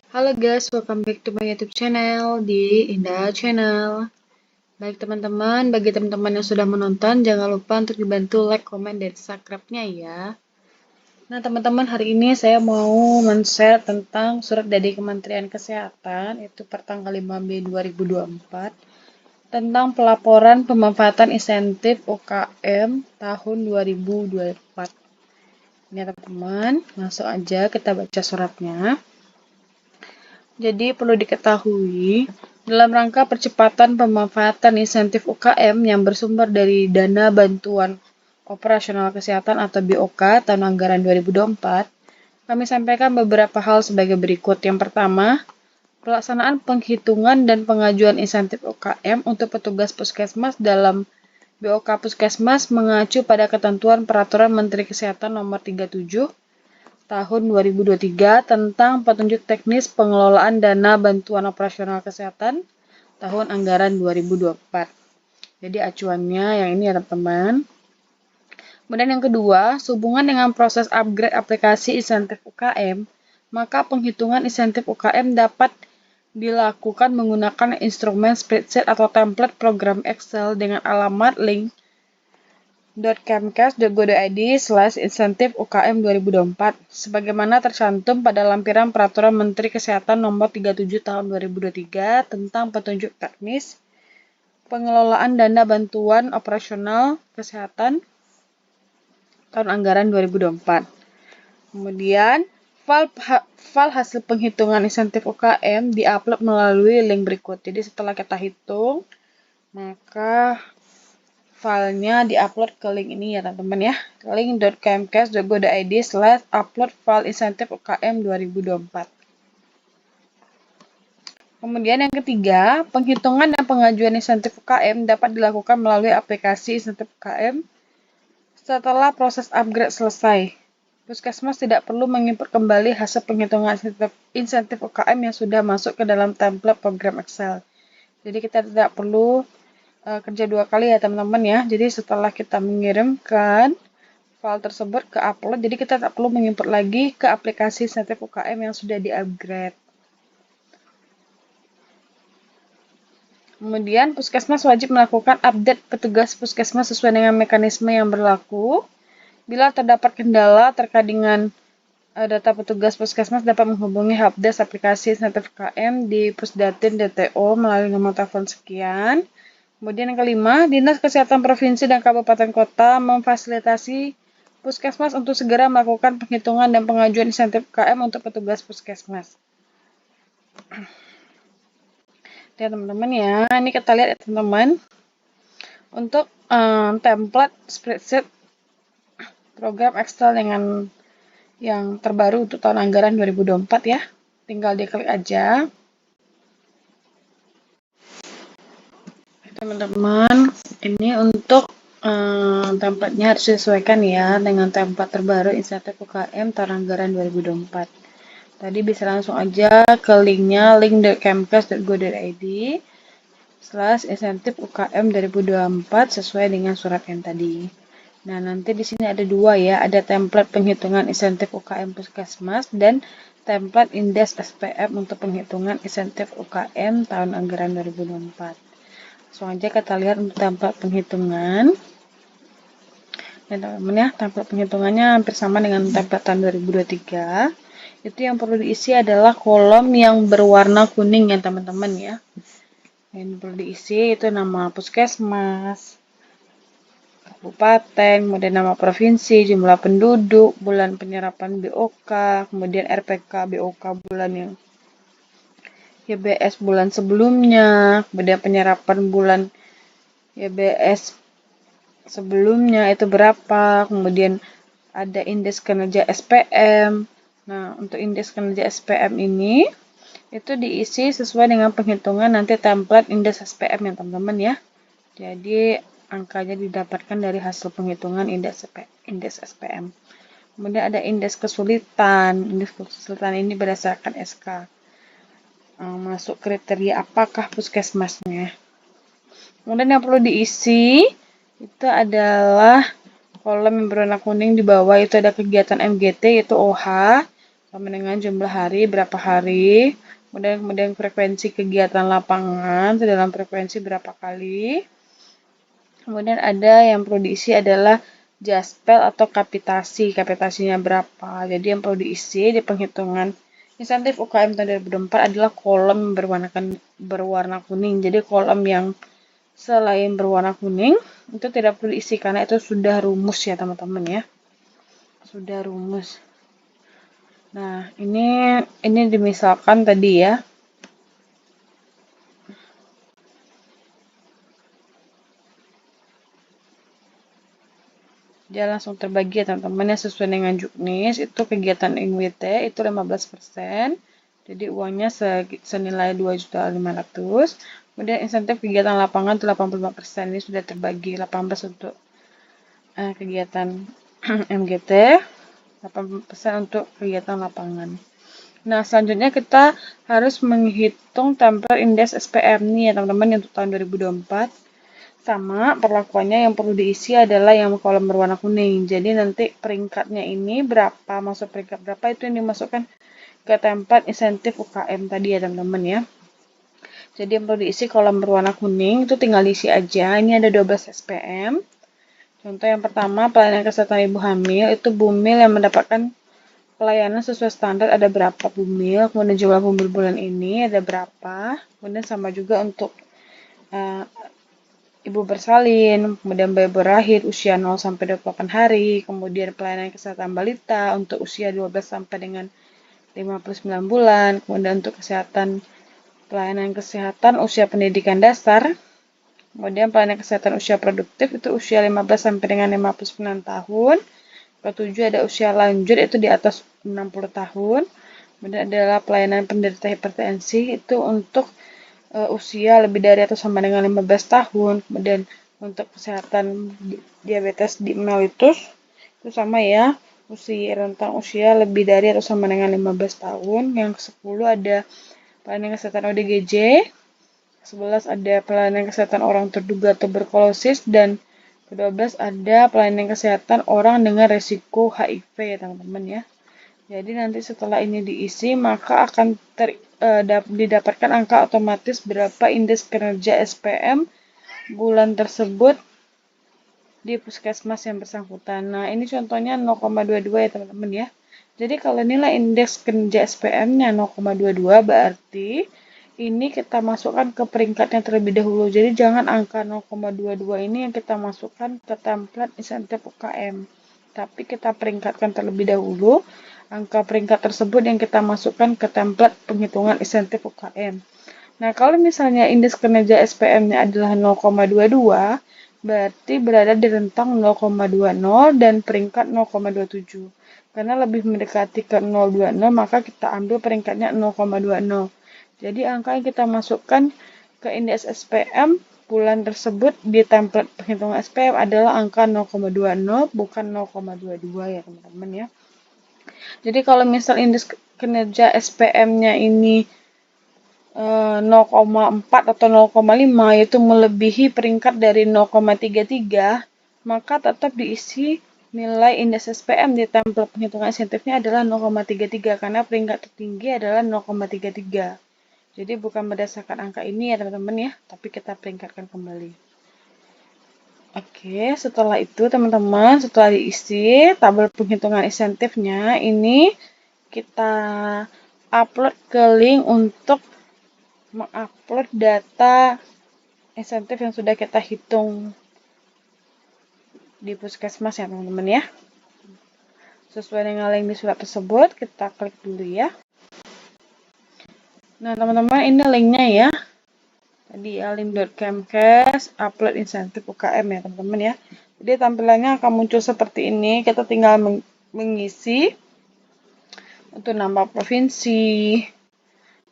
Halo guys, welcome back to my YouTube channel di Indah Channel. Baik teman-teman, bagi teman-teman yang sudah menonton, jangan lupa untuk dibantu like, komen, dan subscribe-nya ya. Nah teman-teman, hari ini saya mau men-share tentang surat dari Kementerian Kesehatan, itu per tanggal 5 Mei 2024, tentang pelaporan pemanfaatan insentif UKM tahun 2024. Ini teman-teman, langsung aja kita baca suratnya. Jadi perlu diketahui, dalam rangka percepatan pemanfaatan insentif UKM yang bersumber dari Dana Bantuan Operasional Kesehatan atau BOK tahun anggaran 2024, kami sampaikan beberapa hal sebagai berikut. Yang pertama, pelaksanaan penghitungan dan pengajuan insentif UKM untuk petugas puskesmas dalam BOK Puskesmas mengacu pada ketentuan Peraturan Menteri Kesehatan Nomor 37 Tahun 2023 tentang petunjuk teknis pengelolaan dana bantuan operasional kesehatan tahun anggaran 2024. Jadi acuannya yang ini ya teman-teman. Kemudian yang kedua, sehubungan dengan proses upgrade aplikasi insentif UKM, maka penghitungan insentif UKM dapat dilakukan menggunakan instrumen spreadsheet atau template program Excel dengan alamat link .kemkes.go.id/insentif UKM 2024 sebagaimana tercantum pada lampiran Peraturan Menteri Kesehatan Nomor 37 Tahun 2023 tentang petunjuk teknis pengelolaan dana bantuan operasional kesehatan tahun anggaran 2024. Kemudian, file hasil penghitungan insentif UKM diupload melalui link berikut. Jadi setelah kita hitung, maka filenya diupload ke link ini ya teman-teman ya, link.kemkes.go.id/upload file insentif UKM 2024. Kemudian yang ketiga, penghitungan dan pengajuan insentif UKM dapat dilakukan melalui aplikasi insentif UKM setelah proses upgrade selesai. Puskesmas tidak perlu mengimport kembali hasil penghitungan insentif UKM yang sudah masuk ke dalam template program Excel. Jadi kita tidak perlu kerja dua kali ya teman-teman ya. Jadi setelah kita mengirimkan file tersebut ke upload, jadi kita tak perlu mengimport lagi ke aplikasi insentif UKM yang sudah di-upgrade. Kemudian puskesmas wajib melakukan update petugas puskesmas sesuai dengan mekanisme yang berlaku. Bila terdapat kendala terkait dengan data petugas puskesmas dapat menghubungi helpdesk aplikasi insentif UKM di Pusdatin DTO melalui nomor telepon sekian. Kemudian yang kelima, Dinas Kesehatan Provinsi dan Kabupaten Kota memfasilitasi puskesmas untuk segera melakukan penghitungan dan pengajuan insentif UKM untuk petugas puskesmas. Ya teman-teman ya, ini kita lihat ya teman-teman. Untuk template spreadsheet program Excel dengan yang terbaru untuk tahun anggaran 2024 ya. Tinggal diklik aja. Teman-teman, ini untuk template-nya harus disesuaikan ya dengan template terbaru insentif UKM tahun anggaran 2024. Tadi bisa langsung aja ke linknya link.kemkes.go.id/insentif UKM 2024 sesuai dengan surat yang tadi. Nah, nanti di sini ada dua ya, ada template penghitungan insentif UKM Puskesmas dan template indeks SPM untuk penghitungan insentif UKM tahun anggaran 2024. Langsung aja kita lihat untuk template penghitungan. Ya teman-teman ya, template penghitungannya hampir sama dengan template tahun 2023. Itu yang perlu diisi adalah kolom yang berwarna kuning ya teman-teman ya. Yang perlu diisi itu nama puskesmas, kabupaten, kemudian nama provinsi, jumlah penduduk, bulan penyerapan BOK, kemudian RPK BOK bulan yang YBS bulan sebelumnya, kemudian penyerapan bulan YBS sebelumnya itu berapa, kemudian ada indeks kinerja SPM. Nah, untuk indeks kinerja SPM ini itu diisi sesuai dengan penghitungan nanti template indeks SPM ya teman-teman ya. Jadi angkanya didapatkan dari hasil penghitungan indeks SPM. Kemudian ada indeks kesulitan. Indeks kesulitan ini berdasarkan SK. Masuk kriteria apakah puskesmasnya. Kemudian yang perlu diisi itu adalah kolom yang berwarna kuning di bawah itu ada kegiatan MGT yaitu OH, sama dengan jumlah hari, berapa hari, kemudian frekuensi kegiatan lapangan, dalam frekuensi berapa kali. Kemudian ada yang perlu diisi adalah jaspel atau kapitasi, kapitasinya berapa. Jadi yang perlu diisi di penghitungan insentif UKM tahun 2024 adalah kolom berwarna kuning. Jadi kolom yang selain berwarna kuning itu tidak perlu diisi karena itu sudah rumus ya teman-teman ya. Sudah rumus. Nah, ini dimisalkan tadi ya. Dia langsung terbagi ya teman-teman ya, sesuai dengan juknis. Itu kegiatan NWT itu 15%. Jadi uangnya senilai 2.500.000. Kemudian insentif kegiatan lapangan itu 85%. Ini sudah terbagi 18 untuk kegiatan MGT, 8% untuk kegiatan lapangan. Nah, selanjutnya kita harus menghitung template indeks SPM nih ya teman-teman untuk tahun 2024. Sama perlakuannya yang perlu diisi adalah yang kolom berwarna kuning. Jadi nanti peringkatnya ini berapa, masuk peringkat berapa itu yang dimasukkan ke template insentif UKM tadi ya teman-teman ya. Jadi yang perlu diisi kolom berwarna kuning itu tinggal diisi aja. Ini ada 12 SPM. Contoh yang pertama, pelayanan kesehatan ibu hamil, itu bumil yang mendapatkan pelayanan sesuai standar ada berapa bumil, kemudian jumlah bumil bulan ini ada berapa, kemudian sama juga untuk ibu bersalin, kemudian bayi berakhir usia 0 sampai 28 hari, kemudian pelayanan kesehatan balita untuk usia 12 sampai dengan 59 bulan, kemudian untuk pelayanan kesehatan usia pendidikan dasar, kemudian pelayanan kesehatan usia produktif itu usia 15 sampai dengan 59 tahun, ketujuh ada usia lanjut itu di atas 60 tahun, kemudian adalah pelayanan penderita hipertensi itu untuk usia lebih dari atau sama dengan 15 tahun. Kemudian untuk kesehatan diabetes di mellitus itu sama ya, rentang usia lebih dari atau sama dengan 15 tahun. Yang ke-10 ada pelayanan kesehatan ODGJ, 11 ada pelayanan kesehatan orang terduga tuberkulosis, dan ke-12 ada pelayanan kesehatan orang dengan resiko HIV ya teman-teman ya. Jadi nanti setelah ini diisi maka akan didapatkan angka otomatis berapa indeks kinerja SPM bulan tersebut di puskesmas yang bersangkutan. Nah, ini contohnya 0,22 ya teman-teman ya. Jadi kalau nilai indeks kinerja SPM-nya 0,22 berarti ini kita masukkan ke peringkatnya terlebih dahulu. Jadi jangan angka 0,22 ini yang kita masukkan ke template insentif UKM. Tapi kita peringkatkan terlebih dahulu angka peringkat tersebut yang kita masukkan ke template penghitungan insentif UKM. Nah, kalau misalnya indeks kinerja SPM-nya adalah 0,22, berarti berada di rentang 0,20 dan peringkat 0,27. Karena lebih mendekati ke 0,20, maka kita ambil peringkatnya 0,20. Jadi, angka yang kita masukkan ke indeks SPM bulan tersebut di template penghitungan SPM adalah angka 0,20 bukan 0,22 ya teman-teman ya. Jadi kalau misal indeks kinerja SPM-nya ini 0,4 atau 0,5 yaitu melebihi peringkat dari 0,33, maka tetap diisi nilai indeks SPM di template penghitungan insentifnya adalah 0,33 karena peringkat tertinggi adalah 0,33. Jadi bukan berdasarkan angka ini ya teman-teman ya, tapi kita peringkatkan kembali. Oke, setelah itu teman-teman, setelah diisi tabel penghitungan insentifnya, ini kita upload ke link untuk mengupload data insentif yang sudah kita hitung di puskesmas ya teman-teman ya. Sesuai dengan link di surat tersebut, kita klik dulu ya. Nah teman-teman, ini linknya ya. Tadi ya, link.kemkes upload insentif UKM ya teman-teman ya. Jadi tampilannya akan muncul seperti ini. Kita tinggal mengisi untuk nama provinsi,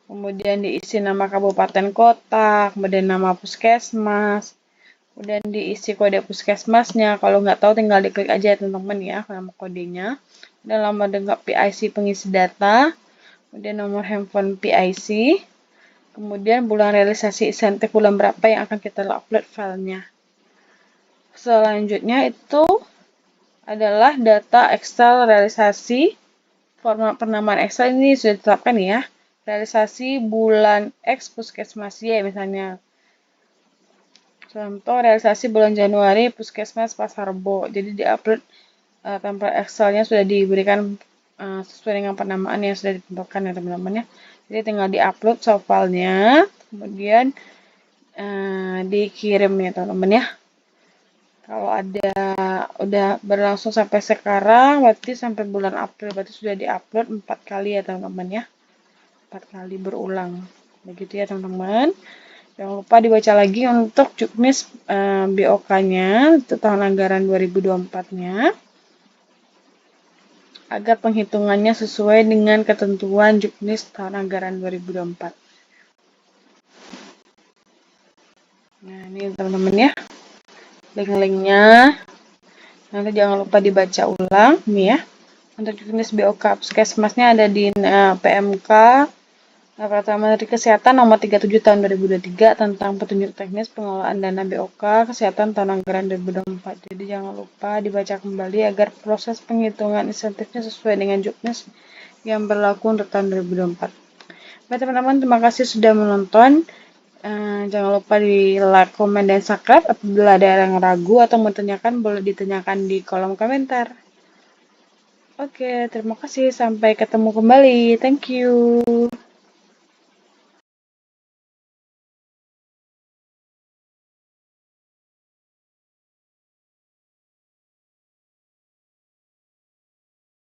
kemudian diisi nama kabupaten kota, kemudian nama puskesmas, kemudian diisi kode puskesmasnya. Kalau nggak tahu tinggal diklik aja ya teman-teman ya, nama kodenya. Dan nomor lengkap PIC pengisi data, kemudian nomor handphone PIC, kemudian bulan realisasi insentif bulan berapa yang akan kita upload filenya. Selanjutnya itu adalah data Excel realisasi format penamaan Excel ini sudah ditetapkan ya. Realisasi bulan X Puskesmas Y misalnya. Contoh realisasi bulan Januari Puskesmas Pasar Rebo. Jadi diupload template Excel-nya sudah diberikan sesuai dengan penamaan yang sudah ditentukan ya teman-teman ya. Jadi tinggal diupload soal filenya, kemudian dikirim ya teman-teman ya. Kalau ada udah berlangsung sampai sekarang, berarti sampai bulan April, berarti sudah diupload 4 kali ya teman-teman ya. 4 kali berulang. Begitu ya teman-teman. Jangan lupa dibaca lagi untuk juknis BOK-nya untuk tahun anggaran 2024-nya. Agar penghitungannya sesuai dengan ketentuan juknis tahun anggaran 2024. Nah, ini teman-teman ya. Link-linknya. Nanti jangan lupa dibaca ulang nih ya. Untuk juknis BOK Puskesmasnya ada di PMK Peraturan Menteri Kesehatan Nomor 37 Tahun 2023 tentang petunjuk teknis pengelolaan dana BOK Kesehatan tahun anggaran 2024. Jadi jangan lupa dibaca kembali agar proses penghitungan insentifnya sesuai dengan juknis yang berlaku untuk tahun 2024. Baik teman-teman, terima kasih sudah menonton. Jangan lupa di like, komen, dan subscribe. Apabila ada yang ragu atau mau tanyakan, boleh ditanyakan di kolom komentar. Oke, terima kasih. Sampai ketemu kembali. Thank you.